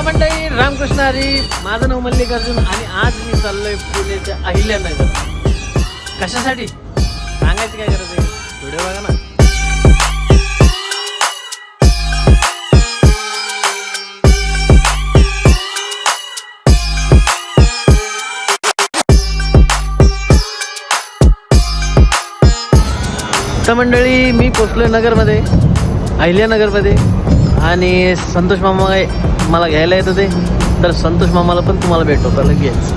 मंडळी रामकृष्ण हरी, माझं नाव मल्लिकार्जुन आणि आज मी चाललोय पुण्याच्या अहिल्यानगर. कशासाठी सांगायची काय गरज आहे, व्हिडिओ बघा ना. तर मंडळी मी पोचलोय नगरमध्ये, अहिल्यानगरमध्ये, आणि संतोष मामा मला घ्यायला येत होते. तर संतोष मामाला पण तुम्हाला भेटवतो लगेच.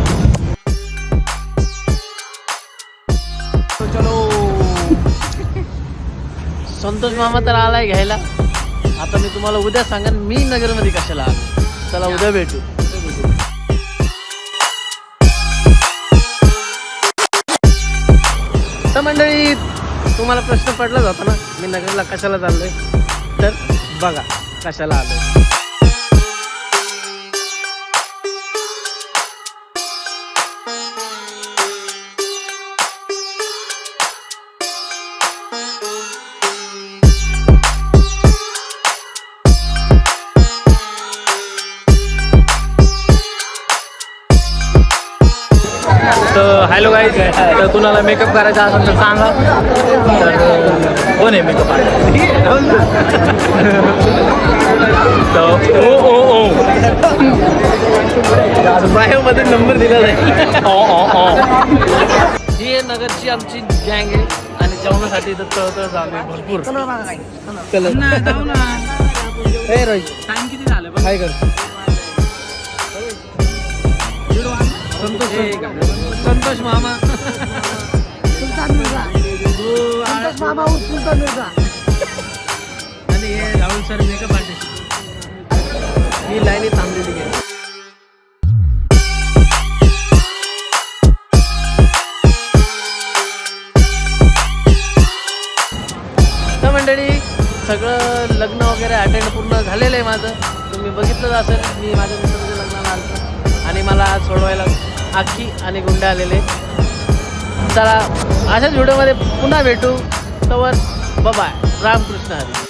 चलो, संतोष मामा तर आलाय घ्यायला. आता मी तुम्हाला उद्या सांगेन मी नगरमध्ये कशाला आलो. चला उद्या भेटू. तर मंडळी तुम्हाला प्रश्न पडलाच होता ना, मी नगरला कशाला चाललोय. तर बघा कशाला आलोय. तर हॅलो गाईज, तर कुणाला मेकअप करायचा असेल तर सांगा. तर कोण आहे मेकअप तर ओ बायोमध्ये नंबर दिला जाईल. ही आहे नगरची आमची गँग आहे आणि जेवणासाठी तर तळतळ चालू आहे भरपूर. हे रोहित किती झालं काय कर. संतोष मामा, संतोष मामा आणि हे राहुल सर मेकअप आर्टिस्ट. ही लाईनी थांबलेली आहे. तर मंडळी सगळं लग्न वगैरे अटेंड पूर्ण झालेलं आहे माझं. तुम्ही बघितलंच असेल, मी माझ्या मित्राच्या लग्नाला आलो आणि मला आज सोडवायला आखी आणि गुंडे आलेले. चला अशाच व्हिडिओमध्ये पुन्हा भेटू. तवर बाय, रामकृष्ण हरी.